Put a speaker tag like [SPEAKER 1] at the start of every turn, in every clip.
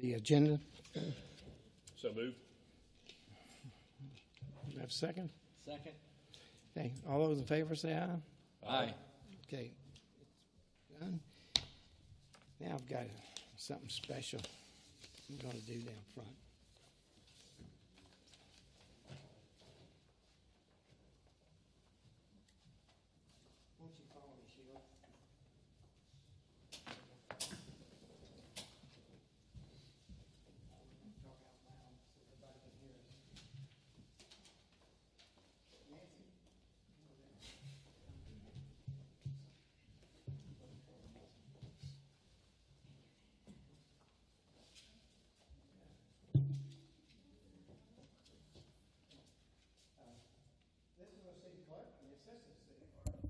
[SPEAKER 1] The agenda.
[SPEAKER 2] So moved.
[SPEAKER 1] Do I have a second?
[SPEAKER 3] Second.
[SPEAKER 1] Okay, all those in favor say aye.
[SPEAKER 3] Aye.
[SPEAKER 1] Okay. Done. Now I've got something special I'm going to do down front. Why don't you follow me, Sheila? Talk out loud so everybody can hear us. Nancy? This is our city clerk and the assistant city clerk.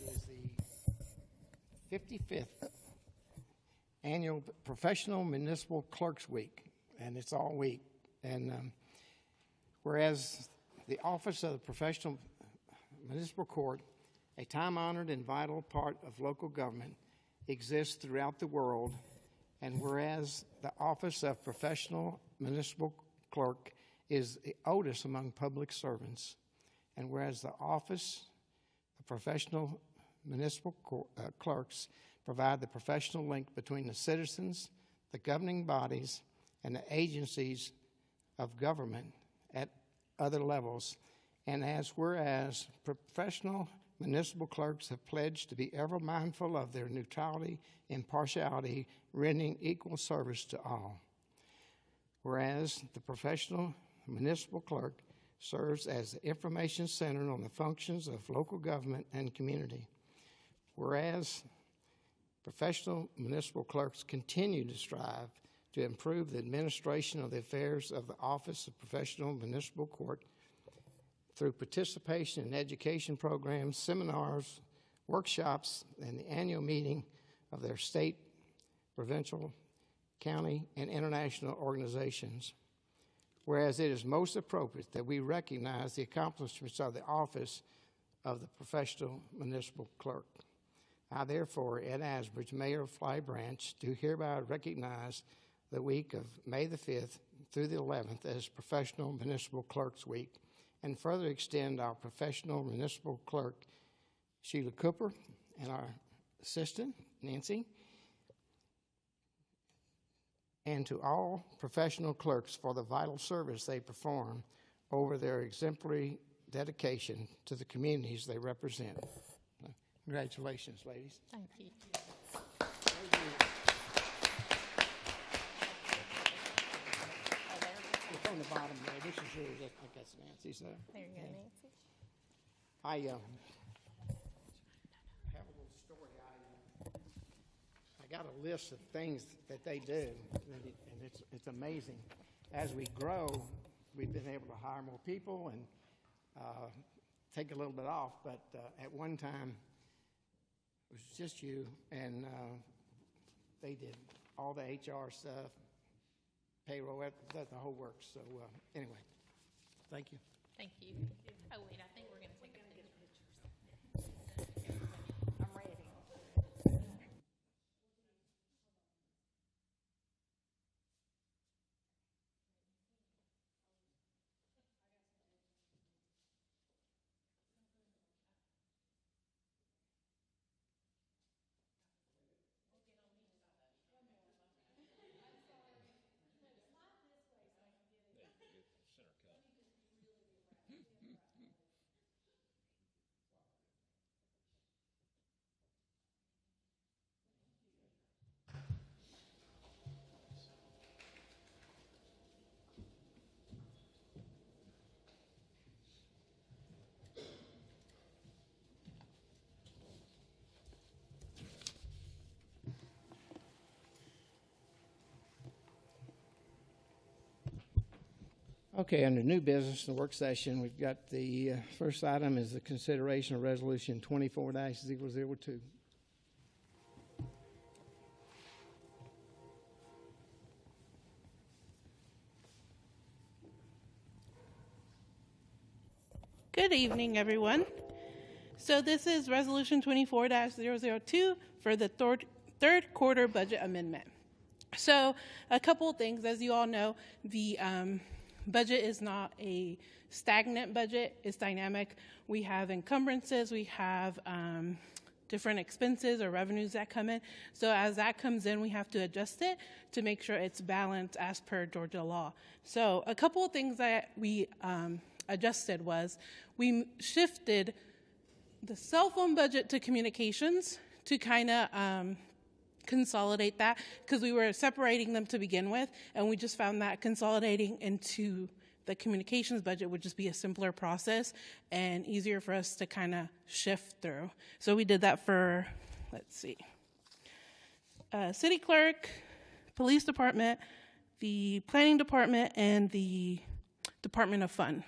[SPEAKER 1] This week is the 55th annual Professional Municipal Clerks Week, and it's all week. And whereas the Office of the Professional Municipal Court, a time-honored and vital part of local government, exists throughout the world, and whereas the Office of Professional Municipal Clerk is the oldest among public servants, and whereas the Office of Professional Municipal Clerks provide the professional link between the citizens, the governing bodies, and the agencies of government at other levels, and whereas professional municipal clerks have pledged to be ever mindful of their neutrality, impartiality, rendering equal service to all. Whereas the professional municipal clerk serves as the information center on the functions of local government and community. Whereas professional municipal clerks continue to strive to improve the administration of the affairs of the Office of Professional Municipal Court through participation in education programs, seminars, workshops, and the annual meeting of their state, provincial, county, and international organizations. Whereas it is most appropriate that we recognize the accomplishments of the Office of the Professional Municipal Clerk. I therefore, Ed Asbridge, Mayor of Flowery Branch, do hereby recognize the week of May the 5th through the 11th as Professional Municipal Clerks Week, and further extend our Professional Municipal Clerk, Sheila Cooper, and our assistant, Nancy, and to all professional clerks for the vital service they perform over their exemplary dedication to the communities they represent. Congratulations, ladies.
[SPEAKER 4] Thank you.
[SPEAKER 1] It's on the bottom there. This is yours. I think that's Nancy's.
[SPEAKER 4] There you go, Nancy.
[SPEAKER 1] I have a little story. I got a list of things that they do, and it's amazing. As we grow, we've been able to hire more people and take a little bit off, but at one time, it was just you, and they did all the HR stuff, payroll, the whole works. So anyway, thank you.
[SPEAKER 4] Thank you. Oh, wait, I think we're going to take a picture. I'm ready.
[SPEAKER 1] Okay, under new business, the work session, we've got the first item is the consideration of resolution 24-002.
[SPEAKER 5] Good evening, everyone. So this is resolution 24-002 for the third quarter budget amendment. So a couple of things, as you all know, the budget is not a stagnant budget, it's dynamic. We have encumbrances, we have different expenses or revenues that come in. So as that comes in, we have to adjust it to make sure it's balanced as per Georgia law. So a couple of things that we adjusted was we shifted the cell phone budget to communications to kind of consolidate that, because we were separating them to begin with, and we just found that consolidating into the communications budget would just be a simpler process and easier for us to kind of shift through. So we did that for, let's see, city clerk, police department, the planning department, and the Department of Fund.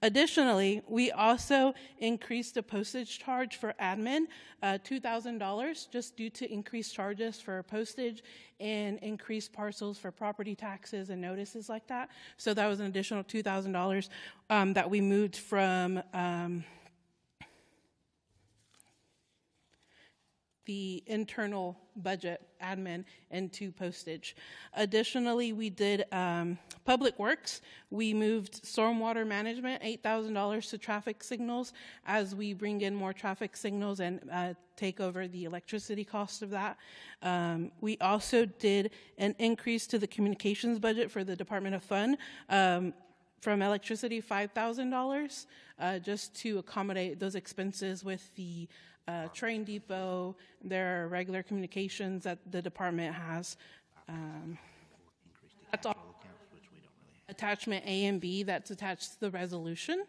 [SPEAKER 5] Additionally, we also increased the postage charge for admin, $2,000, just due to increased charges for postage and increased parcels for property taxes and notices like that. So that was an additional $2,000 that we moved from the internal budget admin into postage. Additionally, we did public works. We moved stormwater management, $8,000 to traffic signals as we bring in more traffic signals and take over the electricity cost of that. We also did an increase to the communications budget for the Department of Fund from electricity, $5,000, just to accommodate those expenses with the train depot, their regular communications that the department has. That's all. Attachment A and B that's attached to the resolution.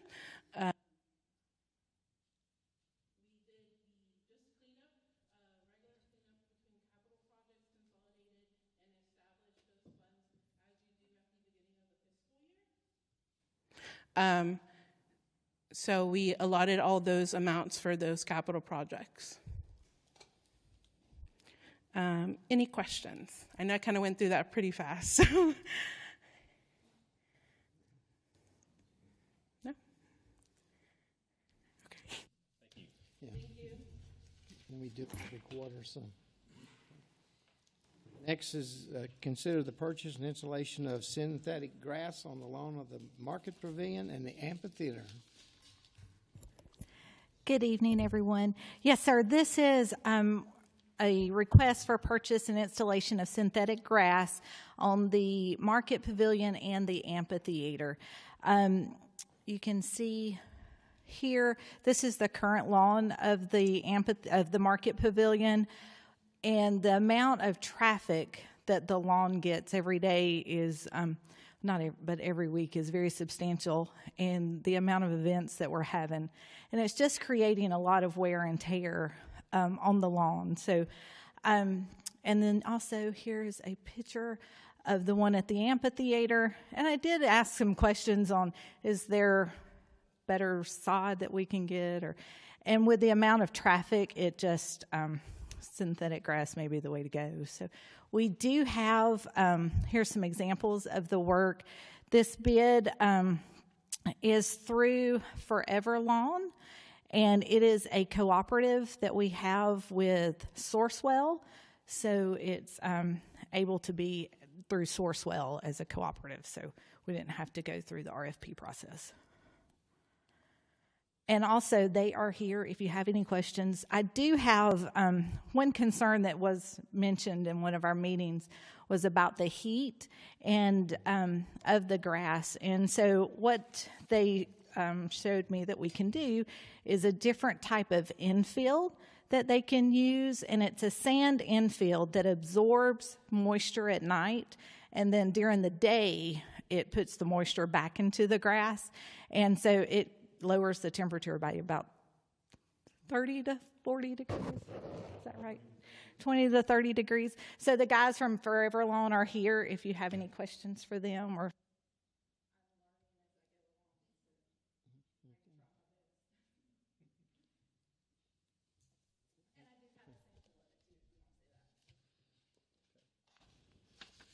[SPEAKER 5] So we allotted all those amounts for those capital projects. Any questions? I know I kind of went through that pretty fast. No? Okay.
[SPEAKER 2] Thank you.
[SPEAKER 1] Yeah. Thank you. And we did the quarter, so. Next is consider the purchase and installation of synthetic grass on the lawn of the Market Pavilion and the amphitheater.
[SPEAKER 3] Good evening, everyone. Yes, sir, this is a request for purchase and installation of synthetic grass on the Market Pavilion and the amphitheater. You can see here, this is the current lawn of the Market Pavilion, and the amount of traffic that the lawn gets every day is but every week is very substantial, and the amount of events that we're having. And it's just creating a lot of wear and tear on the lawn. So, and then also here's a picture of the one at the amphitheater. And I did ask some questions on, is there better sod that we can get? And with the amount of traffic, it just, synthetic grass may be the way to go. So we do have, here's some examples of the work. This bid is through Forever Lawn, and it is a cooperative that we have with Sourcewell. So it's able to be through Sourcewell as a cooperative, so we didn't have to go through the RFP process. And also, they are here if you have any questions. I do have one concern that was mentioned in one of our meetings was about the heat and of the grass. And so what they showed me that we can do is a different type of infill that they can use, and it's a sand infill that absorbs moisture at night, and then during the day, it puts the moisture back into the grass, and so it lowers the temperature by about 30 to 40 degrees. Is that right? 20 to 30 degrees. So the guys from Forever Lawn are here if you have any questions for them. Or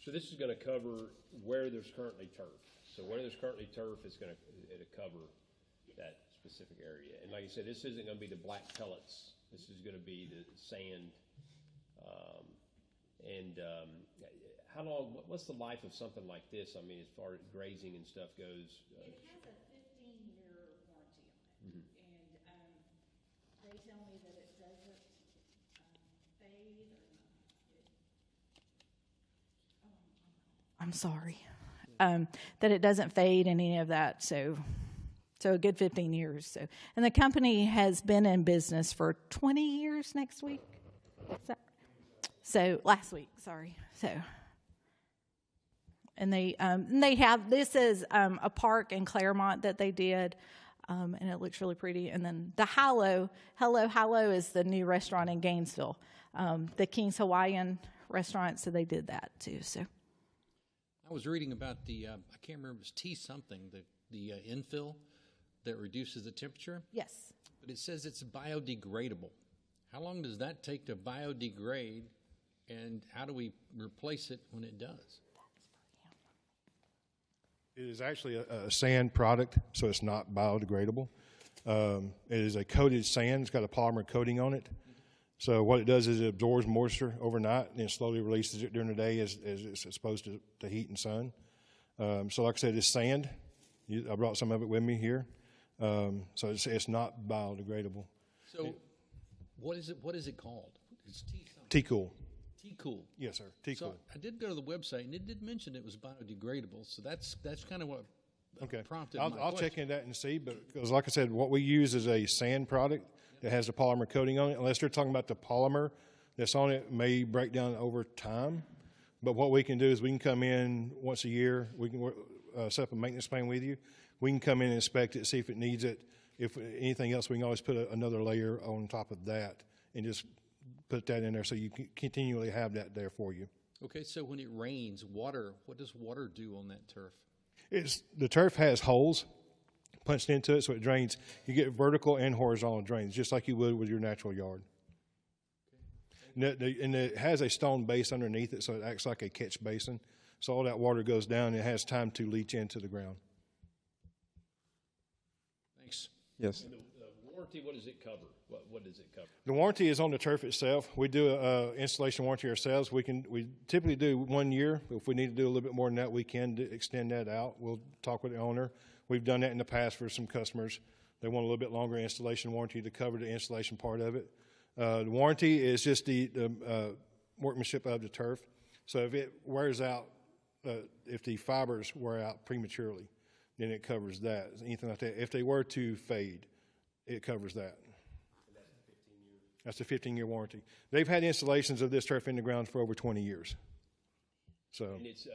[SPEAKER 2] So this is going to cover where there's currently turf. So where there's currently turf is going to cover that specific area. And like I said, this isn't going to be the black pellets. This is going to be the sand How long? What's the life of something like this? I mean, as far as grazing and stuff goes.
[SPEAKER 3] It has a 15-year warranty on it, and they tell me that it doesn't fade or I'm sorry, that it doesn't fade and any of that. So a good 15 years. So, and the company has been in business for 20 years next week. So last week, sorry. So. And they have, this is a park in Claremont that they did, and it looks really pretty. And then the Hello is the new restaurant in Gainesville, the King's Hawaiian restaurant, so they did that too. So
[SPEAKER 6] I was reading about the, I can't remember, it was T something, the infill that reduces the temperature.
[SPEAKER 3] yes.
[SPEAKER 6] But it says it's biodegradable. How long does that take to biodegrade, and how do we replace it when it does?
[SPEAKER 7] It is actually a sand product, so it's not biodegradable. It is a coated sand. It's got a polymer coating on it. So what it does is it absorbs moisture overnight and then slowly releases it during the day as it's exposed to heat and sun. So like I said, it's sand. I brought some of it with me here. So it's not biodegradable.
[SPEAKER 6] So what is it called? It's
[SPEAKER 7] T-Cool.
[SPEAKER 6] T-Cool.
[SPEAKER 7] Yes, sir. T-Cool.
[SPEAKER 6] So I did go to the website, and it did mention it was biodegradable. So that's kind of what prompted my
[SPEAKER 7] I'll check
[SPEAKER 6] question.
[SPEAKER 7] into that and see. But because, like I said, what we use is a sand product that has a polymer coating on it. Unless they're talking about the polymer that's on it, may break down over time. But what we can do is we can come in once a year. We can set up a maintenance plan with you. We can come in and inspect it, see if it needs it. If anything else, we can always put another layer on top of that and just put that in there so you can continually have that there for you.
[SPEAKER 6] Okay, so when it rains, what does water do on that turf?
[SPEAKER 7] The turf has holes punched into it, so it drains. You get vertical and horizontal drains, just like you would with your natural yard. And it has a stone base underneath it, so it acts like a catch basin. So all that water goes down, and it has time to leach into the ground.
[SPEAKER 6] Thanks.
[SPEAKER 8] Yes.
[SPEAKER 2] And the warranty, what does it cover? What does it cover?
[SPEAKER 7] The warranty is on the turf itself. We do an installation warranty ourselves. We typically do 1 year. If we need to do a little bit more than that, we can extend that out. We'll talk with the owner. We've done that in the past for some customers. They want a little bit longer installation warranty to cover the installation part of it. The warranty is just the workmanship of the turf. So if it wears out, if the fibers wear out prematurely, then it covers that. Anything like that. If they were to fade, it covers that. That's a 15-year warranty. They've had installations of this turf in the ground for over 20 years. So,
[SPEAKER 2] And it's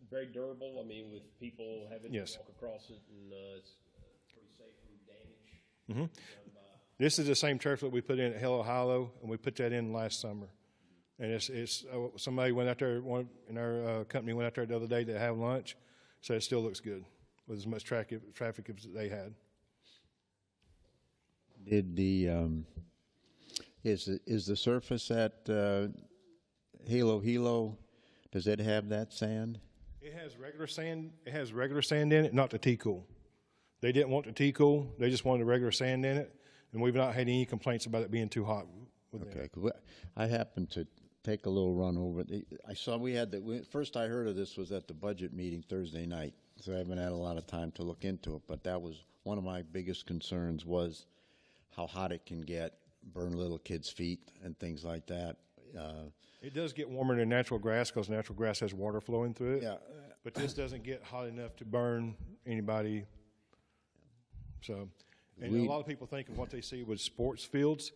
[SPEAKER 2] very durable. I mean, with people having
[SPEAKER 7] Yes.
[SPEAKER 2] to walk across it, and it's pretty safe from damage.
[SPEAKER 7] this is the same turf that we put in at Hello Hollow, and we put that in last summer. And it's somebody went out there, one in our company went out there the other day to have lunch, so it still looks good with as much traffic as they had.
[SPEAKER 8] Did the is the surface at Hilo? Does it have that sand?
[SPEAKER 7] It has regular sand. It has regular sand in it, not the T-Cool. They didn't want the T-Cool. They just wanted the regular sand in it, and we've not had any complaints about it being too hot.
[SPEAKER 8] Okay, 'cause I happened to take a little run over it. I saw we had first I heard of this was at the budget meeting Thursday night, so I haven't had a lot of time to look into it. But that was one of my biggest concerns was how hot it can get, burn little kids' feet and things like that.
[SPEAKER 7] It does get warmer than natural grass because natural grass has water flowing through it.
[SPEAKER 8] Yeah.
[SPEAKER 7] But this doesn't get hot enough to burn anybody. So, and a lot of people think of what they see with sports fields.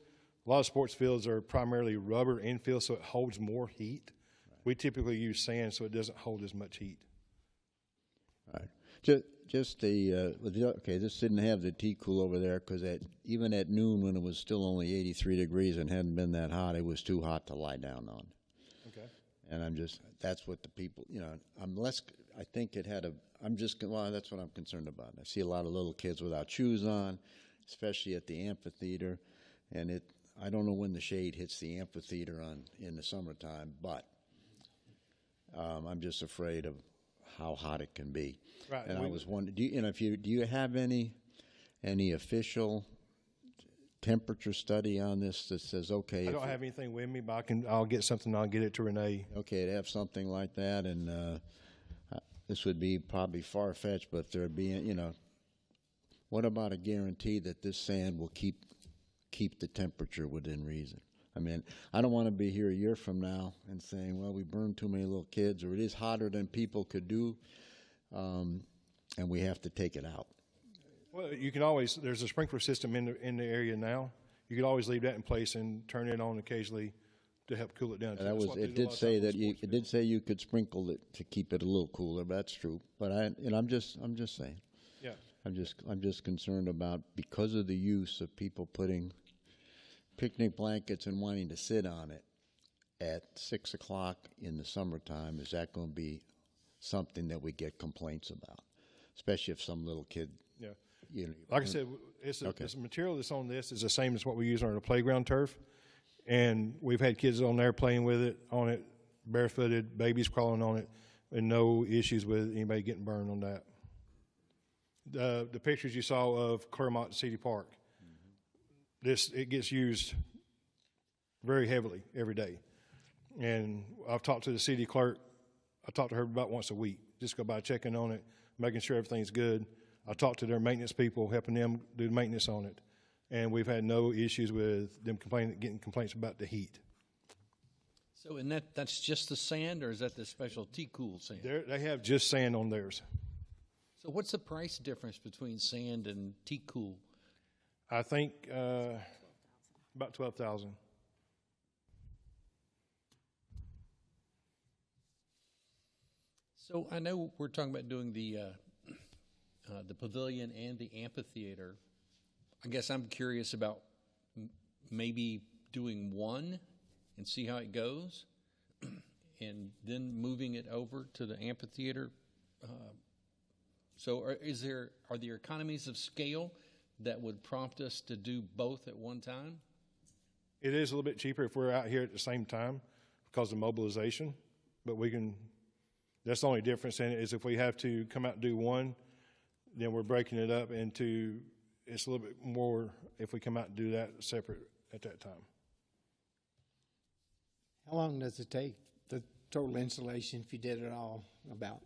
[SPEAKER 7] A lot of sports fields are primarily rubber infill, so it holds more heat. We typically use sand, so it doesn't hold as much heat.
[SPEAKER 8] All right. Just okay, this didn't have the T-Cool over there because even at noon when it was still only 83 degrees and hadn't been that hot, it was too hot to lie down on.
[SPEAKER 7] Okay.
[SPEAKER 8] And that's what the people, I think it had that's what I'm concerned about. I see a lot of little kids without shoes on, especially at the amphitheater, and I don't know when the shade hits the amphitheater in the summertime, but I'm just afraid of how hot it can be.
[SPEAKER 7] Right.
[SPEAKER 8] And I was wondering, do you have any official temperature study on this that says, okay,
[SPEAKER 7] I don't have anything with me, but I'll get something, I'll get it to Renee.
[SPEAKER 8] okay, to have something like that, and this would be probably far-fetched, but if there'd be, what about a guarantee that this sand will keep the temperature within reason? I mean, I don't want to be here a year from now and saying, well, we burned too many little kids, or it is hotter than people could do, and we have to take it out.
[SPEAKER 7] Well, you can always, there's a sprinkler system in the area now. You could always leave that in place and turn it on occasionally to help cool it down.
[SPEAKER 8] That was, it did say that it did say you could sprinkle it to keep it a little cooler, but that's true. But I'm just saying.
[SPEAKER 7] Yeah.
[SPEAKER 8] I'm just concerned about, because of the use of people putting picnic blankets and wanting to sit on it at 6 o'clock in the summertime, is that going to be something that we get complaints about? Especially if some little kid,
[SPEAKER 7] Yeah. Like I said, it's the material that's on this is the same as what we use on our playground turf. And we've had kids on there playing with it, on it, barefooted, babies crawling on it, and no issues with anybody getting burned on that. The pictures you saw of Claremont City Park, it gets used very heavily every day. And I've talked to the city clerk. I talk to her about once a week, just go by checking on it, making sure everything's good. I talked to their maintenance people, helping them do maintenance on it. And we've had no issues with them getting complaints about the heat.
[SPEAKER 6] So, and that's just the sand, or is that the special T-Cool sand?
[SPEAKER 7] They have just sand on theirs.
[SPEAKER 6] So what's the price difference between sand and T-Cool?
[SPEAKER 7] I think about $12,000.
[SPEAKER 6] So I know we're talking about doing the pavilion and the amphitheater. I guess I'm curious about maybe doing one and see how it goes, and then moving it over to the amphitheater. So are there economies of scale that would prompt us to do both at one time?
[SPEAKER 7] It is a little bit cheaper if we're out here at the same time because of mobilization, but that's the only difference in it is if we have to come out and do one, then we're breaking it up into, it's a little bit more if we come out and do that separate at that time.
[SPEAKER 1] How long does it take, the total installation, if you did it all, about?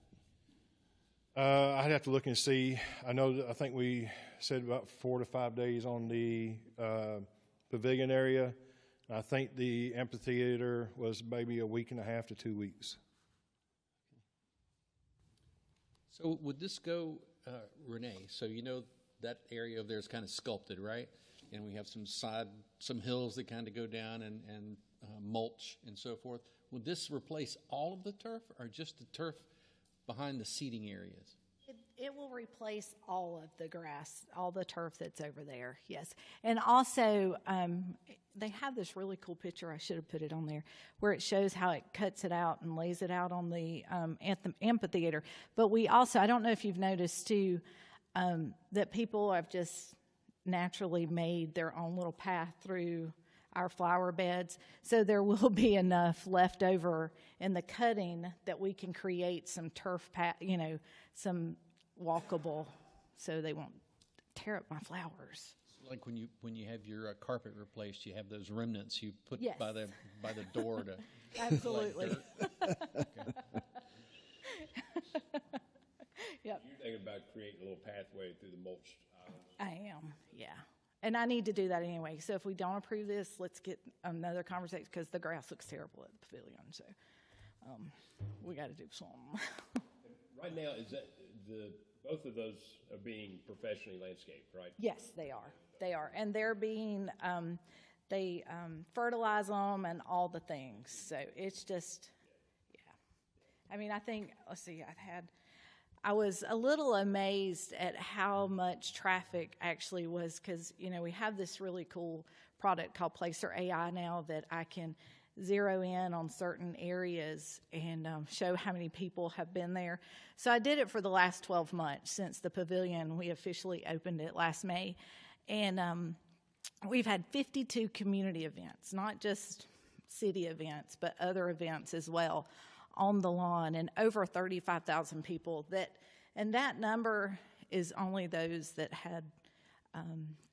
[SPEAKER 7] I'd have to look and see. I think we said about 4 to 5 days on the pavilion area. I think the amphitheater was maybe a week and a half to 2 weeks.
[SPEAKER 6] So would this go, Renee, so that area over there is kind of sculpted, right? And we have some hills that kind of go down and mulch and so forth. Would this replace all of the turf or just the turf behind the seating areas?
[SPEAKER 3] It will replace all of the grass, all the turf that's over there, yes. And also, they have this really cool picture, I should have put it on there, where it shows how it cuts it out and lays it out on the amphitheater. But we also, I don't know if you've noticed too, that people have just naturally made their own little path through our flower beds. So there will be enough left over in the cutting that we can create some turf path, some walkable, so they won't tear up my flowers.
[SPEAKER 6] Like when you have your carpet replaced, you have those remnants you put
[SPEAKER 3] Yes.
[SPEAKER 6] by the door to
[SPEAKER 3] Absolutely. Yep.
[SPEAKER 2] You're thinking about creating a little pathway through the mulched aisles.
[SPEAKER 3] I am, yeah. And I need to do that anyway. So if we don't approve this, let's get another conversation because the grass looks terrible at the pavilion. So we got to do something.
[SPEAKER 2] Right now, is that both of those are being professionally landscaped, right?
[SPEAKER 3] Yes, they are. They are. And they're being, they fertilize them and all the things. So it's just, yeah. I mean, I think, let's see, I was a little amazed at how much traffic actually was because, we have this really cool product called Placer AI now that I can zero in on certain areas and show how many people have been there. So I did it for the last 12 months since the pavilion. We officially opened it last May. And we've had 52 community events, not just city events, but other events as well on the lawn, and over 35,000 people. And that number is only those that had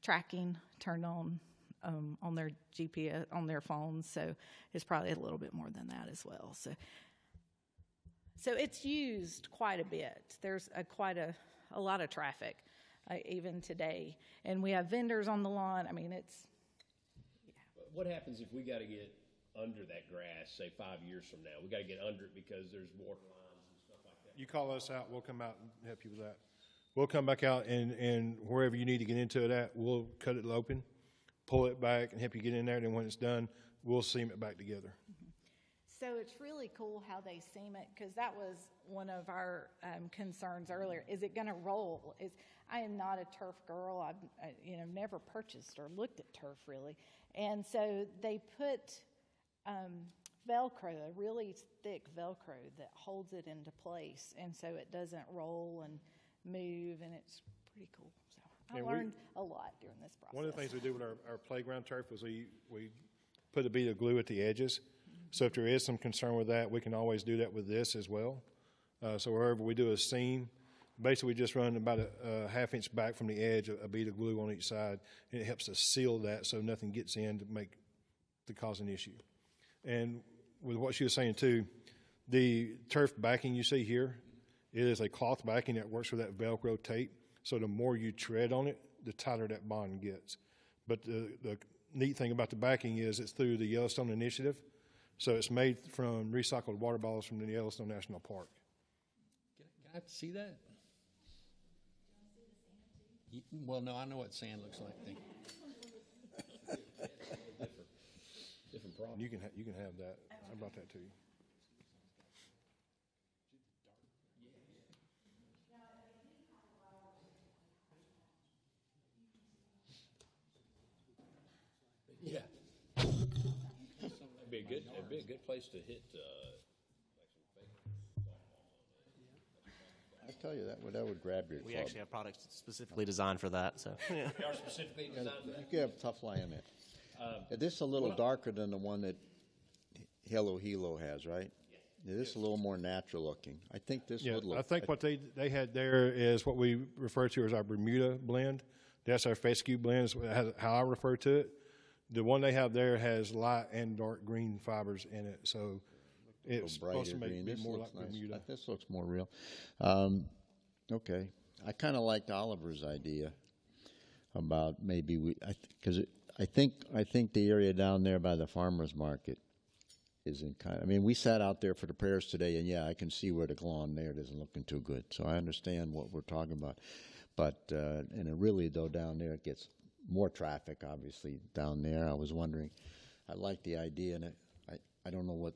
[SPEAKER 3] tracking turned on on their GPS, on their phones. So it's probably a little bit more than that as well. So it's used quite a bit. There's quite a lot of traffic, even today. And we have vendors on the lawn. I mean, it's,
[SPEAKER 2] What happens if we got to get under that grass, say 5 years from now? We got to get under it because there's water lines and stuff like that.
[SPEAKER 7] You call us out, we'll come out and help you with that. We'll come back out and wherever you need to get into it at, we'll cut it open, pull it back and help you get in there. Then when it's done, we'll seam it back together.
[SPEAKER 3] so it's really cool how they seam it, because that was one of our concerns earlier. Is it going to roll? I am not a turf girl. I've never purchased or looked at turf really, and so they put Velcro, a really thick Velcro that holds it into place, and so it doesn't roll and move, and it's pretty cool. So I learned a lot during this process.
[SPEAKER 7] One of the things we do with our playground turf is we put a bead of glue at the edges. So if there is some concern with that, we can always do that with this as well. So wherever we do a seam, basically we just run about a half inch back from the edge, a bead of glue on each side, and it helps to seal that so nothing gets in to cause an issue. And with what she was saying too, the turf backing you see here, it is a cloth backing that works with that Velcro tape. So the more you tread on it, the tighter that bond gets. But the neat thing about the backing is it's through the Yellowstone Initiative. So it's made from recycled water bottles from the Yellowstone National Park.
[SPEAKER 6] Can I see that? Well, no, I know what sand looks like.
[SPEAKER 2] Different problem.
[SPEAKER 7] You can have that. I brought that to you.
[SPEAKER 2] Yeah. It'd be a good place to hit,
[SPEAKER 8] I tell you, that would grab your
[SPEAKER 9] We
[SPEAKER 8] club.
[SPEAKER 9] actually have products specifically designed for that. So
[SPEAKER 2] we are specifically designed for that.
[SPEAKER 8] You could have tough laminate. This is a little darker than the one that Hello Hilo has, right? Yeah, this is a little more natural looking. I think this would look.
[SPEAKER 7] I think what they had there is what we refer to as our Bermuda blend. That's our fescue blend, is how I refer to it. The one they have there has light and dark green fibers in it, so it's supposed to
[SPEAKER 8] green.
[SPEAKER 7] be
[SPEAKER 8] This
[SPEAKER 7] more
[SPEAKER 8] looks
[SPEAKER 7] like
[SPEAKER 8] nice.
[SPEAKER 7] Bermuda.
[SPEAKER 8] This looks more real. Okay, I kind of liked Oliver's idea about maybe I think the area down there by the farmers market is in kind. I mean, we sat out there for the prayers today, and yeah, I can see where the lawn there isn't looking too good. So I understand what we're talking about, but and it really though down there it gets more traffic, obviously, down there. I was wondering, I like the idea, and I don't know what,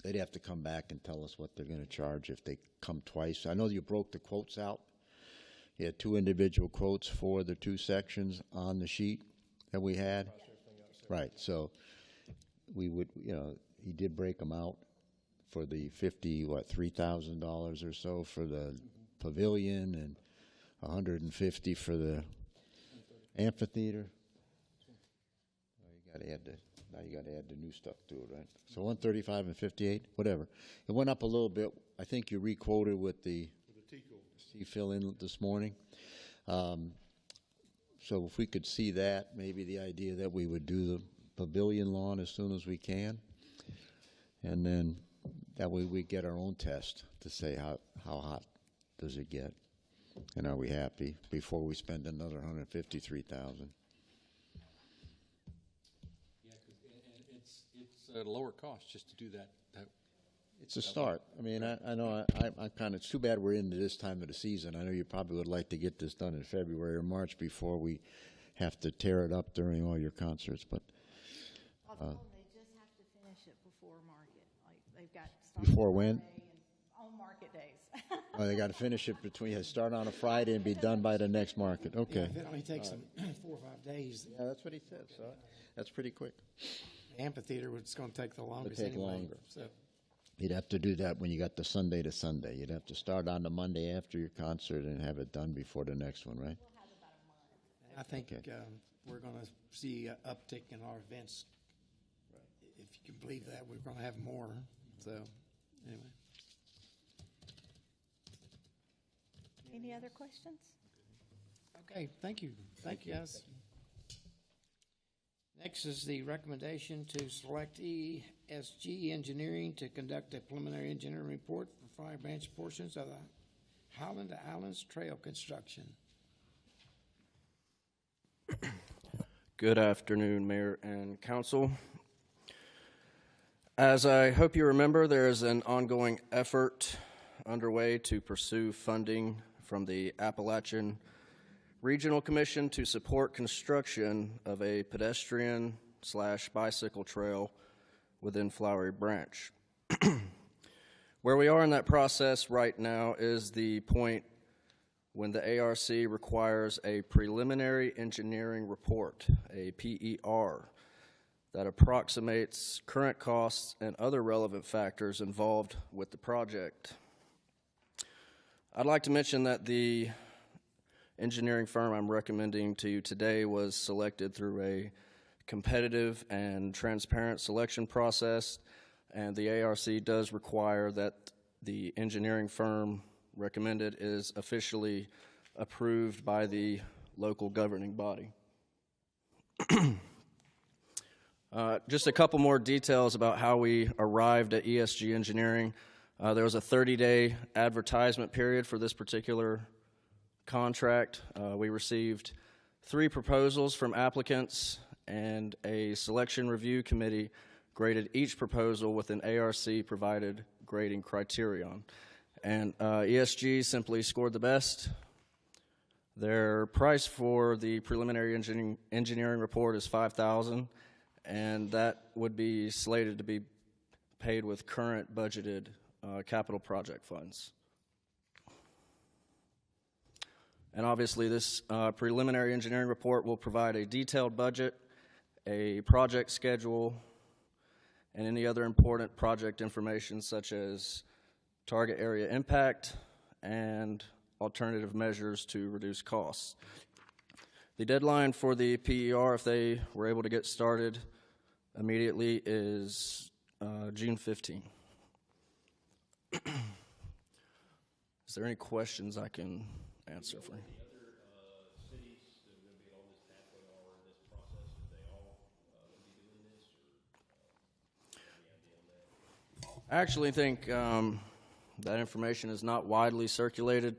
[SPEAKER 8] they'd have to come back and tell us what they're going to charge if they come twice. I know you broke the quotes out. You had 2 individual quotes for the 2 sections on the sheet that we had. Right, so we would, he did break them out for the $3,000 or so for the pavilion and $150 for the amphitheater. You got to add the new stuff to it, right? So 135 and 58, whatever. It went up a little bit. I think you re-quoted with the fill in this morning. So if we could see that, maybe the idea that we would do the pavilion lawn as soon as we can, and then that way we get our own test to say how hot does it get. And are we happy before we spend another $153,000?
[SPEAKER 6] Yeah, it's a lower cost just to do that.
[SPEAKER 8] It's a start. I mean, I know I'm kind of, it's too bad we're into this time of the season. I know you probably would like to get this done in February or March before we have to tear it up during all your concerts, but.
[SPEAKER 3] I've told them they just have to finish it before market. Like they've got
[SPEAKER 8] Before when?
[SPEAKER 3] On market days.
[SPEAKER 8] Oh, they got to finish it start on a Friday and be done by the next market. Okay.
[SPEAKER 1] It only takes them 4 or 5 days.
[SPEAKER 8] Yeah, that's what he said. So that's pretty quick.
[SPEAKER 1] Amphitheater, it's going to take the longest.
[SPEAKER 8] take
[SPEAKER 1] anyway,
[SPEAKER 8] longer.
[SPEAKER 1] So
[SPEAKER 8] You'd have to do that when you got the Sunday to Sunday. You'd have to start on the Monday after your concert and have it done before the next one, right?
[SPEAKER 1] I think we're going to see an uptick in our events. If you can believe that, we're going to have more. So anyway.
[SPEAKER 3] Any other questions?
[SPEAKER 1] Okay, thank you. Thank you, guys. Next is the recommendation to select ESG Engineering to conduct a preliminary engineering report for Flowery Branch portions of the Highland to Islands Trail construction.
[SPEAKER 10] Good afternoon, Mayor and Council. As I hope you remember, there is an ongoing effort underway to pursue funding from the Appalachian Regional Commission to support construction of a pedestrian/bicycle trail within Flowery Branch. Where we are in that process right now is the point when the ARC requires a preliminary engineering report, a PER, that approximates current costs and other relevant factors involved with the project. I'd like to mention that the engineering firm I'm recommending to you today was selected through a competitive and transparent selection process, and the ARC does require that the engineering firm recommended is officially approved by the local governing body. Just a couple more details about how we arrived at ESG Engineering. There was a 30-day advertisement period for this particular contract. We received 3 proposals from applicants, and a selection review committee graded each proposal with an ARC provided grading criterion. And ESG simply scored the best. Their price for the preliminary engineering report is $5,000, and that would be slated to be paid with current budgeted capital project funds. And obviously this preliminary engineering report will provide a detailed budget, a project schedule, and any other important project information such as target area impact and alternative measures to reduce costs. The deadline for the PER, if they were able to get started immediately, is June 15. Is there any questions I can answer for you? I actually think that information is not widely circulated.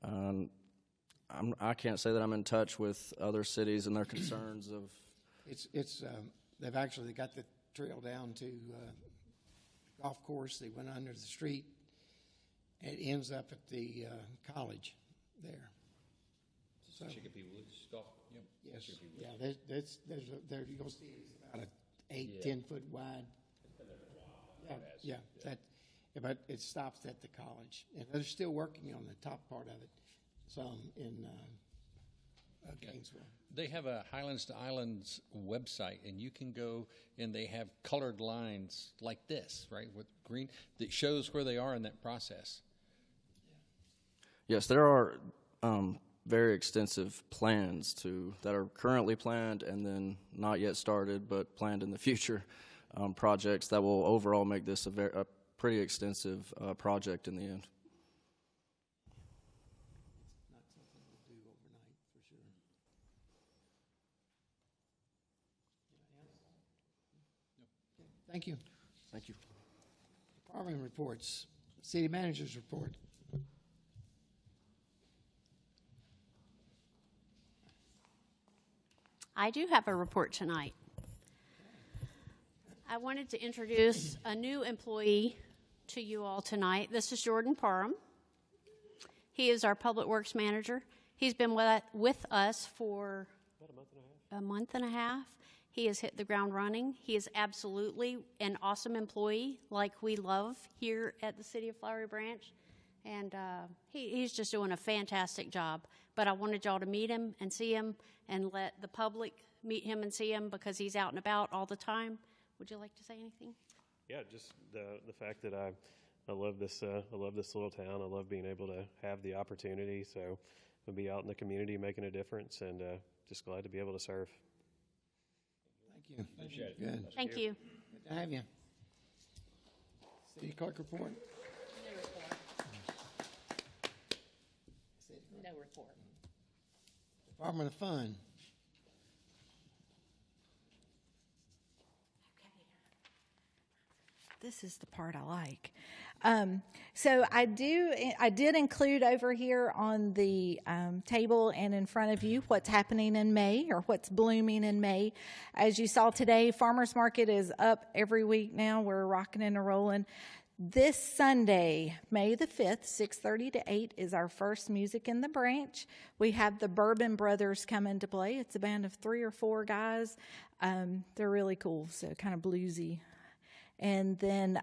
[SPEAKER 10] I can't say that I'm in touch with other cities and their concerns of.
[SPEAKER 1] They've actually got the trail down to golf course. They went under the street. It ends up at the college there. So,
[SPEAKER 6] Chicopee Woods golf. Yep.
[SPEAKER 1] yes, yeah. You'll see it's about an 8-10 foot wide. Yeah. But it stops at the college, and they're still working on the top part of it. Some in Gainesville.
[SPEAKER 6] They have a Highlands to Islands website, and you can go and they have colored lines like this, right, with green, that shows where they are in that process.
[SPEAKER 10] Yes, there are very extensive plans that are currently planned and then not yet started, but planned in the future, projects that will overall make this a pretty extensive project in the end.
[SPEAKER 1] Not something we'll do overnight, for sure. Okay, thank you.
[SPEAKER 10] Thank you.
[SPEAKER 1] Department reports. City Manager's report.
[SPEAKER 11] I do have a report tonight. I wanted to introduce a new employee to you all tonight. This is Jordan Parham. He is our Public Works Manager. He's been with us for about a month and a half. He has hit the ground running. He is absolutely an awesome employee like we love here at the City of Flowery Branch. And he's just doing a fantastic job. But I wanted y'all to meet him and see him and let the public meet him and see him because he's out and about all the time. Would you like to say anything?
[SPEAKER 12] Yeah, just the fact that I love this little town. I love being able to have the opportunity. So I'll be out in the community making a difference, and just glad to be able to serve.
[SPEAKER 1] Thank you. Good.
[SPEAKER 11] Thank you.
[SPEAKER 1] Good to have you. City Clerk report.
[SPEAKER 4] No report.
[SPEAKER 1] Department of Fund.
[SPEAKER 3] this is the part I like. So I did include over here on the table and in front of you what's happening in May or what's blooming in May. As you saw today, Farmers Market is up every week now. We're rocking and rolling. This Sunday, May the 5th, 6:30 to 8, is our first Music in the Branch. We have the Bourbon Brothers coming to play. It's a band of 3 or 4 guys. They're really cool, so kind of bluesy. And then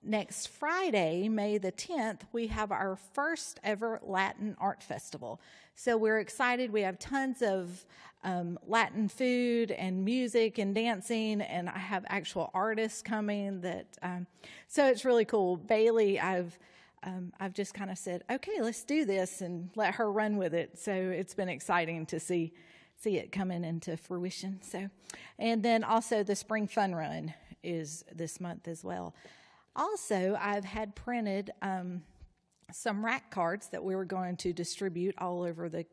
[SPEAKER 3] next Friday, May the 10th, we have our first ever Latin Art Festival. So we're excited. We have tons of Latin food and music and dancing, and I have actual artists coming that, so it's really cool. Bailey, I've just kind of said, okay, let's do this and let her run with it. So it's been exciting to see it coming into fruition. So, and then also the Spring Fun Run is this month as well. Also, I've had printed some rack cards that we were going to distribute all over the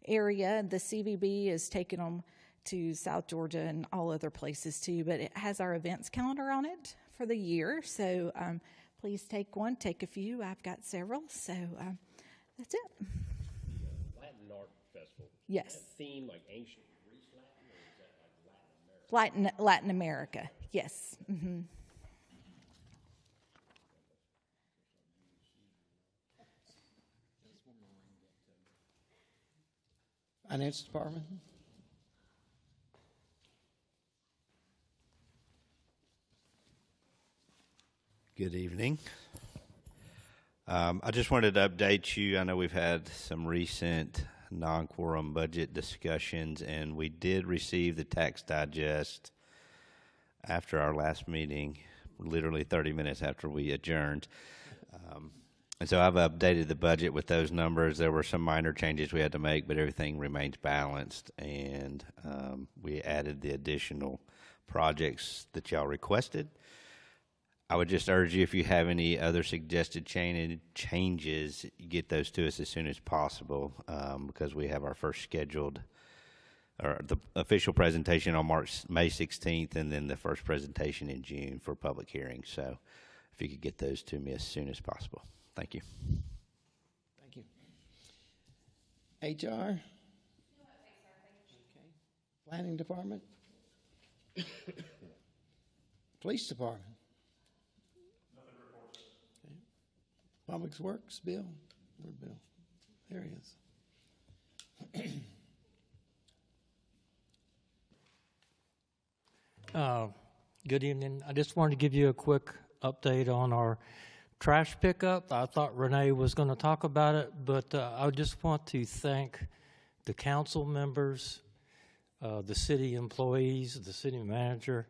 [SPEAKER 3] area. The CVB is taking them to South Georgia and all other places too, but it has our events calendar on it for the year. So please take one, take a few. I've got several. So that's it.
[SPEAKER 2] Latin Art Festival.
[SPEAKER 3] Yes.
[SPEAKER 2] Is that theme like ancient Greece Latin, or is that like Latin America?
[SPEAKER 3] Latin America, yes. Mm-hmm.
[SPEAKER 1] Finance Department.
[SPEAKER 13] Good evening. I just wanted to update you. I know we've had some recent non-quorum budget discussions, and we did receive the tax digest after our last meeting, literally 30 minutes after we adjourned. And so I've updated the budget with those numbers. There were some minor changes we had to make, but everything remains balanced, and we added the additional projects that y'all requested. I would just urge you, if you have any other suggested changes, get those to us as soon as possible, because we have our first scheduled, or the official presentation on May 16th, and then the first presentation in June for public hearing. So if you could get those to me as soon as possible. Thank you.
[SPEAKER 1] Thank you. HR? Okay. Planning Department? Police Department? Okay. Public Works, Bill? Where's Bill? There he is.
[SPEAKER 14] Good evening. I just wanted to give you a quick update on our trash pickup. I thought Renee was going to talk about it, but I just want to thank the council members, the city employees, the city manager.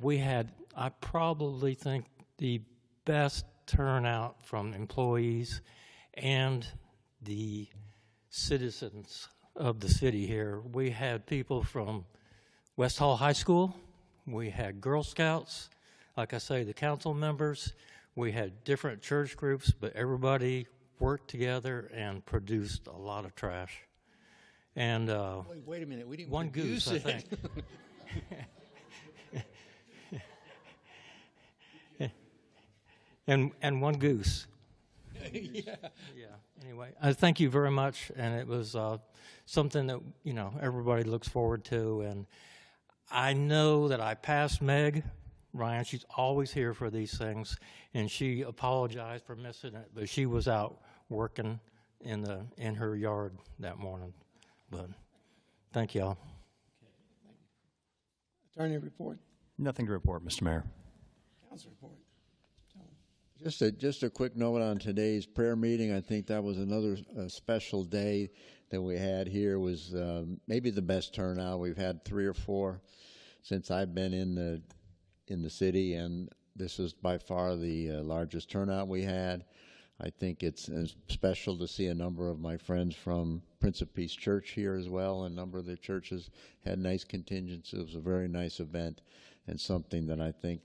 [SPEAKER 14] We had, I probably think, the best turnout from employees and the citizens of the city here. We had people from West Hall High School. We had Girl Scouts. Like I say, the council members. We had different church groups, but everybody worked together and produced a lot of trash. And
[SPEAKER 6] wait a minute, we didn't
[SPEAKER 14] one goose, I think. and one goose.
[SPEAKER 6] Yeah.
[SPEAKER 14] Anyway, thank you very much, and it was something that everybody looks forward to. And I know that I passed Meg Ryan. She's always here for these things, and she apologized for missing it, but she was out working in her yard that morning. But thank y'all.
[SPEAKER 1] Attorney report.
[SPEAKER 15] Nothing to report, Mr. Mayor.
[SPEAKER 1] Council report.
[SPEAKER 8] Just a quick note on today's prayer meeting. I think that was another special day that we had here. Was maybe the best turnout. We've had 3 or 4 since I've been in the city, and this is by far the largest turnout we had. I think it's special to see a number of my friends from Prince of Peace Church here as well. A number of the churches had nice contingents. It was a very nice event and something that I think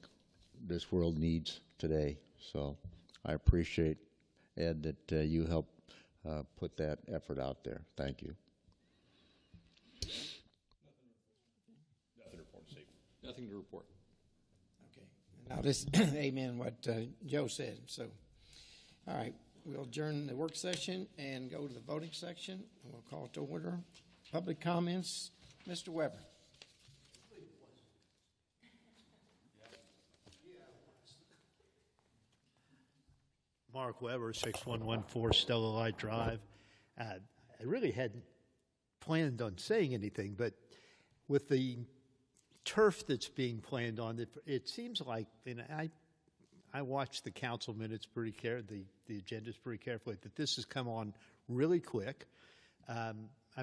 [SPEAKER 8] this world needs today. So I appreciate, Ed, that you helped put that effort out there. Thank you.
[SPEAKER 6] Nothing to report, Steve. Nothing to report.
[SPEAKER 1] Okay. Now this, amen, what Joe said. So, all right, we'll adjourn the work session and go to the voting section. And we'll call it to order. Public comments, Mr. Weber.
[SPEAKER 16] Mark Weber, 6114 Stella Light Drive. I really hadn't planned on saying anything, but with the turf that's being planned on, it seems like, and I watched the council minutes pretty carefully, the agendas pretty carefully, that this has come on really quick. I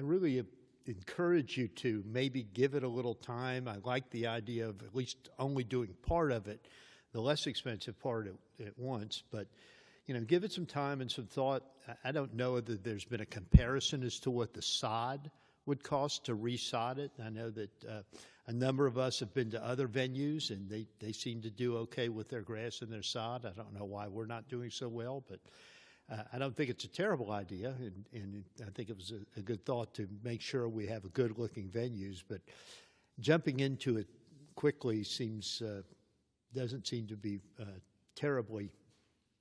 [SPEAKER 16] really encourage you to maybe give it a little time. I like the idea of at least only doing part of it, the less expensive part at once, but give it some time and some thought. I don't know whether there's been a comparison as to what the sod would cost to resod it. I know that a number of us have been to other venues, and they seem to do okay with their grass and their sod. I don't know why we're not doing so well, but I don't think it's a terrible idea, and I think it was a good thought to make sure we have good-looking venues. But jumping into it quickly doesn't seem to be terribly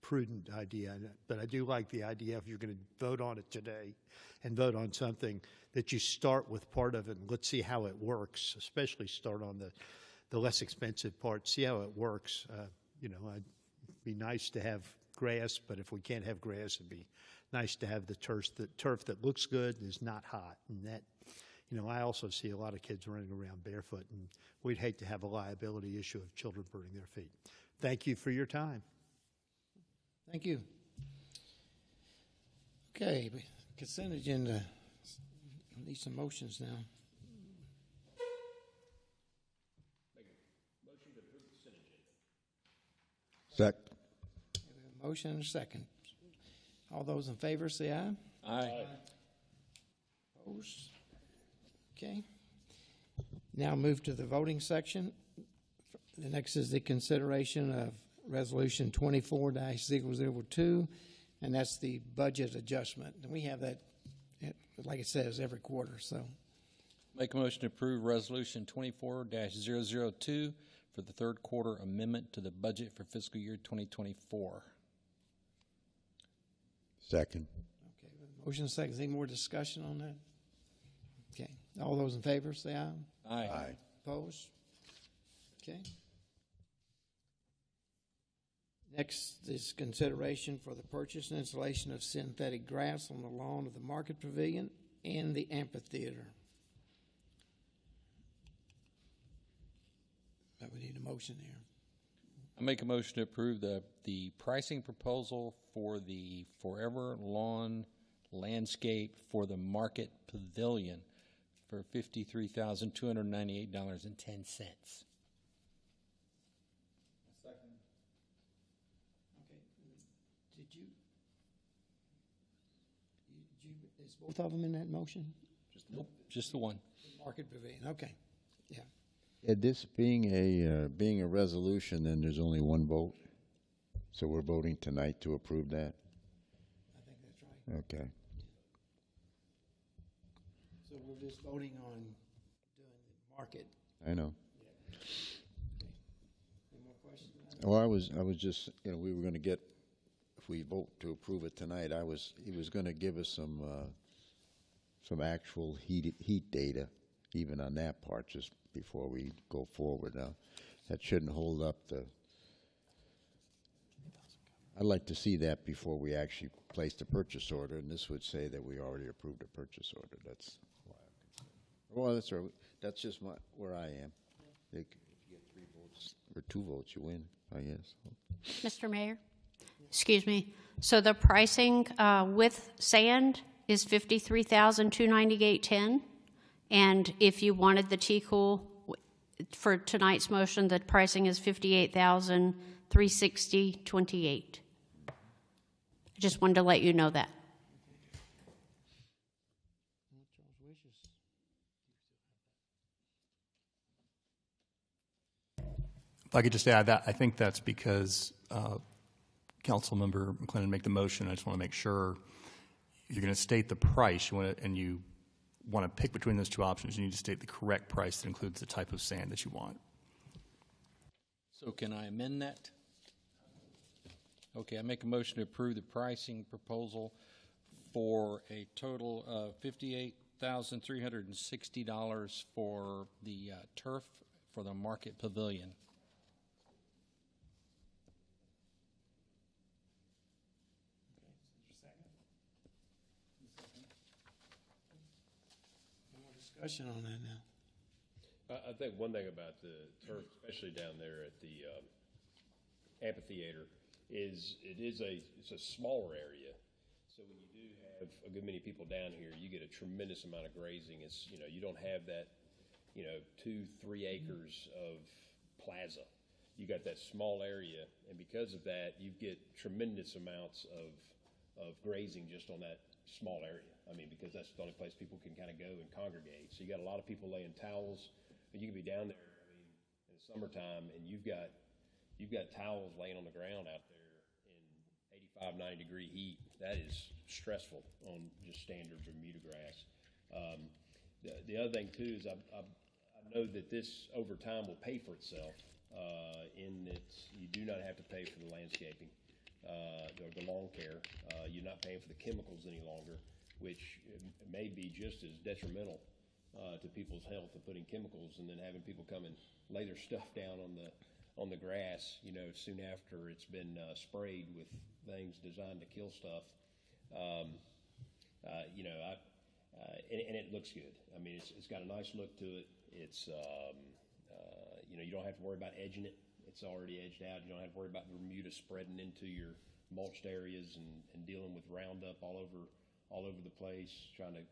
[SPEAKER 16] prudent idea, but I do like the idea if you're going to vote on it today and vote on something that you start with part of it and let's see how it works, especially start on the less expensive part, see how it works. It'd be nice to have grass, but if we can't have grass, it'd be nice to have the turf that looks good and is not hot. And that, I also see a lot of kids running around barefoot, and we'd hate to have a liability issue of children burning their feet. Thank you for your time.
[SPEAKER 1] Thank you. Okay, consent agenda. I need some motions now.
[SPEAKER 2] Motion to approve the consent agenda.
[SPEAKER 8] Second.
[SPEAKER 1] Motion and a second. All those in favor say aye.
[SPEAKER 2] Aye.
[SPEAKER 1] Opposed? Okay. Now move to the voting section. The next is the consideration of Resolution 24-002, and that's the budget adjustment. And we have that, like it says, every quarter. So,
[SPEAKER 6] Make a motion to approve Resolution 24-002 for the third quarter amendment to the budget for fiscal year 2024.
[SPEAKER 8] Second.
[SPEAKER 1] okay, motion second. Any more discussion on that? Okay. All those in favor say aye.
[SPEAKER 6] Aye.
[SPEAKER 1] Opposed? Okay. Next is consideration for the purchase and installation of synthetic grass on the lawn of the Market Pavilion and the amphitheater. But we need a motion here.
[SPEAKER 6] I make a motion to approve the pricing proposal for the Forever Lawn landscape for the Market Pavilion for $53,298.10. Is
[SPEAKER 1] both of them in that motion?
[SPEAKER 6] Just the one.
[SPEAKER 1] Market Pavilion, okay, yeah.
[SPEAKER 8] This being a resolution, then there's only one vote. So we're voting tonight to approve that?
[SPEAKER 1] I think that's right.
[SPEAKER 8] Okay.
[SPEAKER 1] So we're just voting on doing the market.
[SPEAKER 8] I know.
[SPEAKER 1] Yeah. Any more questions?
[SPEAKER 8] Well, I was just, we were going to get, if we vote to approve it tonight, he was going to give us some actual heat data, even on that part, just before we go forward. Now, that shouldn't hold up I'd like to see that before we actually place the purchase order, and this would say that we already approved a purchase order. That's why I'm concerned. Well, that's right. That's just where I am. If you get 3 votes or 2 votes, you win, I guess.
[SPEAKER 11] Mr. Mayor, excuse me. So the pricing with sand is $53,298.10, and if you wanted the T-Cool for tonight's motion, the pricing is $58,360.28. I just wanted to let you know that.
[SPEAKER 15] If I could just add that, I think that's because Councilmember McClendon made the motion. I just want to make sure if you're going to state the price, and you want to pick between those 2 options, you need to state the correct price that includes the type of sand that you want.
[SPEAKER 6] So can I amend that? Okay, I make a motion to approve the pricing proposal for a total of $58,360 for the turf for the Market Pavilion.
[SPEAKER 1] Discussion on that now.
[SPEAKER 2] I think one thing about the turf, especially down there at the amphitheater, is it's a smaller area. So when you do have a good many people down here, you get a tremendous amount of grazing. It's, you don't have that, 2-3 acres of plaza. You got that small area, and because of that, you get tremendous amounts of grazing just on that small area. I mean, because that's the only place people can kind of go and congregate. So you got a lot of people laying towels, and you can be down there, I mean, in the summertime, and you've got towels laying on the ground out there in 85, 90-degree heat. That is stressful on just standard Bermuda grass. The other thing, too, is I know that this, over time, will pay for itself in that you do not have to pay for the landscaping or the lawn care. You're not paying for the chemicals any longer, which may be just as detrimental to people's health of putting chemicals and then having people come and lay their stuff down on the grass, soon after it's been sprayed with things designed to kill stuff. And it looks good. I mean, it's got a nice look to it. It's, you don't have to worry about edging it. It's already edged out. You don't have to worry about Bermuda spreading into your mulched areas and dealing with Roundup all over the place, trying to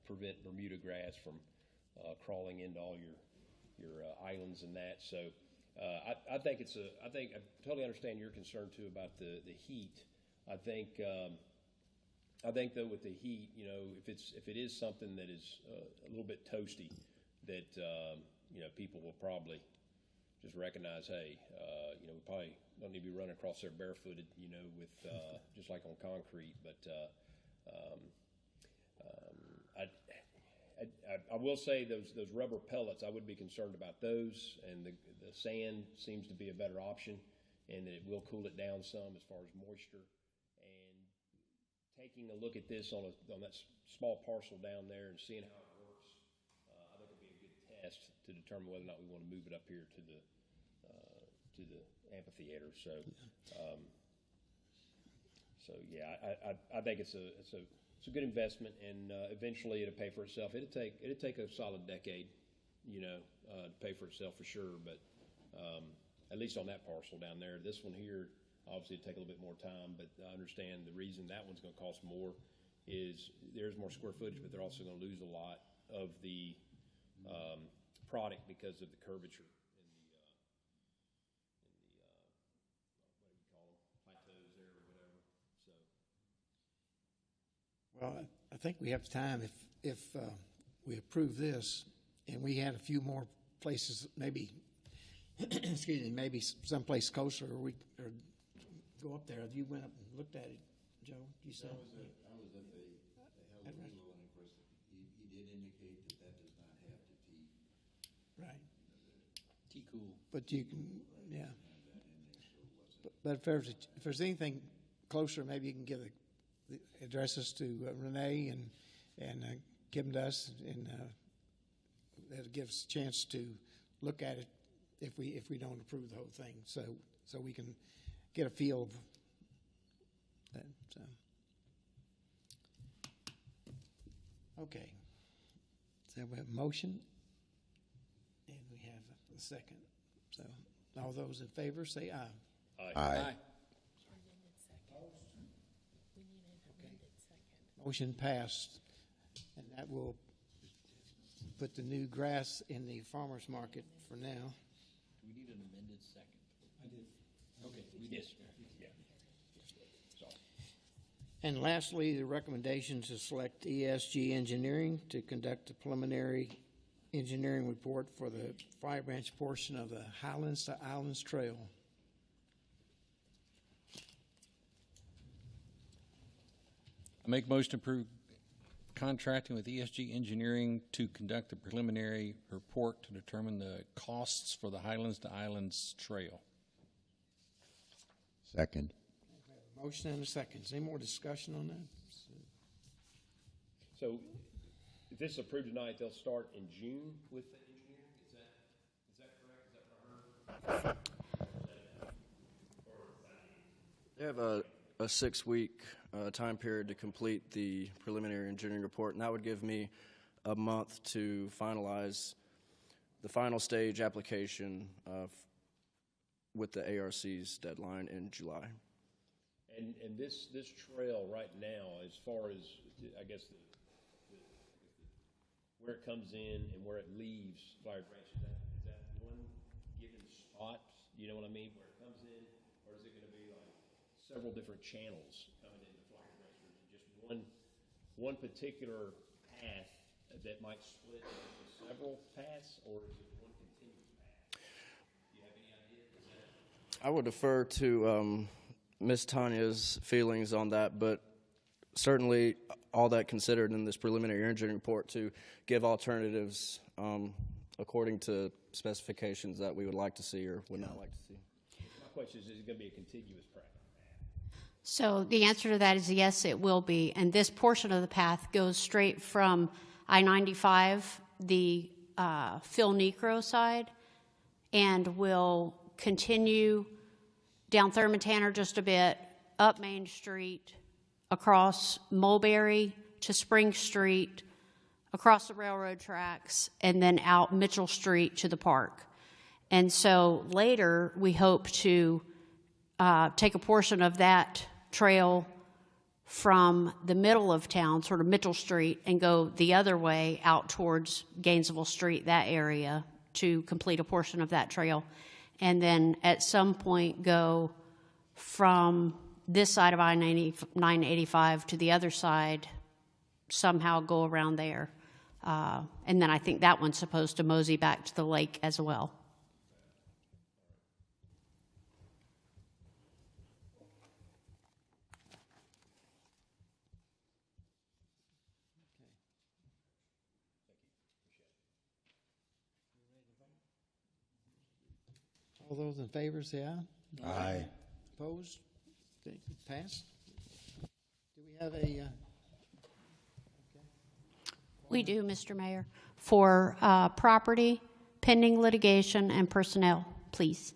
[SPEAKER 2] prevent Bermuda grass from crawling into all your islands and that. So I think I totally understand your concern too about the heat. I think though with the heat, if it is something that is a little bit toasty, that people will probably just recognize, hey, we probably don't need to be running across there barefooted, with just like on concrete. But I will say those rubber pellets, I would be concerned about those, and the sand seems to be a better option, and that it will cool it down some as far as moisture. And taking a look at this on that small parcel down there and seeing how it works, I think it'll be a good test to determine whether or not we want to move it up here to the amphitheater. So, yeah, I think it's a good investment, and eventually it'll pay for itself. It'll take a solid decade, to pay for itself for sure. But at least on that parcel down there, this one here, obviously it'll take a little bit more time. But I understand the reason that one's going to cost more is there's more square footage, but they're also going to lose a lot of the product because of the curvature in the what do you call them, plateaus there or whatever. So.
[SPEAKER 1] Well, I think we have time if we approve this, and we had a few more places, maybe, excuse me, maybe someplace closer, or go up there. You went up and looked at it, Joe. You saw.
[SPEAKER 8] I was at the Hell Kilo, and of course, he did indicate that does not have to tee.
[SPEAKER 1] Right.
[SPEAKER 6] Tee cool.
[SPEAKER 1] But you can, yeah. But if there's anything closer, maybe you can give the addresses to Renee and give them to us, and that'll give us a chance to look at it if we don't approve the whole thing, so we can get a feel of that. So. Okay. So we have a motion, and we have a second. So all those in favor say aye.
[SPEAKER 2] Aye.
[SPEAKER 8] Aye.
[SPEAKER 1] Motion passed, and that will put the new grass in the farmer's market for now.
[SPEAKER 6] Do we need an amended second? I did. Okay, we did. Yeah.
[SPEAKER 1] And lastly, the recommendation to select ESG Engineering to conduct a preliminary engineering report for the Fire Branch portion of the Highlands to Islands Trail.
[SPEAKER 6] I make motion to approve contracting with ESG Engineering to conduct a preliminary report to determine the costs for the Highlands to Islands Trail.
[SPEAKER 8] Second.
[SPEAKER 1] Motion and a second. Is any more discussion on that?
[SPEAKER 2] So if this is approved tonight, they'll start in June with the engineering? Is that correct? Is that what I heard?
[SPEAKER 10] They have a 6-week time period to complete the preliminary engineering report, and that would give me a month to finalize the final stage application with the ARC's deadline in July.
[SPEAKER 2] And this trail right now, as far as, I guess, where it comes in and where it leaves Flowery Branch, is that one given spot? You know what I mean? Where it comes in, or is it going to be like several different channels coming into Flowery Branch? Or is it just one particular path that might split into several paths, or is it one continuous path? Do you have any idea?
[SPEAKER 10] I would defer to Ms. Tanya's feelings on that, but certainly all that considered in this preliminary engineering report to give alternatives according to specifications that we would like to see or would not like to see.
[SPEAKER 2] My question is it going to be a contiguous path?
[SPEAKER 11] So the answer to that is yes, it will be. And this portion of the path goes straight from I-95, the Phil Necro side, and will continue down Thurman Tanner just a bit, up Main Street, across Mulberry to Spring Street, across the railroad tracks, and then out Mitchell Street to the park. And so later, we hope to take a portion of that trail from the middle of town, sort of Mitchell Street, and go the other way out towards Gainesville Street, that area, to complete a portion of that trail. And then at some point go from this side of I-985 to the other side, somehow go around there. And then I think that one's supposed to mosey back to the lake as well.
[SPEAKER 1] All those in favor say aye.
[SPEAKER 8] Aye.
[SPEAKER 1] Opposed? Okay, passed. Do we have a?
[SPEAKER 11] We do, Mr. Mayor. For property, pending litigation, and personnel, please.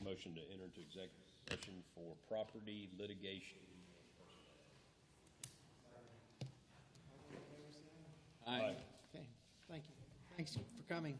[SPEAKER 2] Motion to enter into executive session for property, litigation, and personnel. Aye.
[SPEAKER 1] Okay, thank you. Thanks for coming.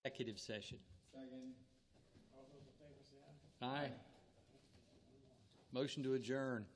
[SPEAKER 17] executive session.
[SPEAKER 1] Second. All those in favor say aye.
[SPEAKER 17] Aye. Motion to adjourn.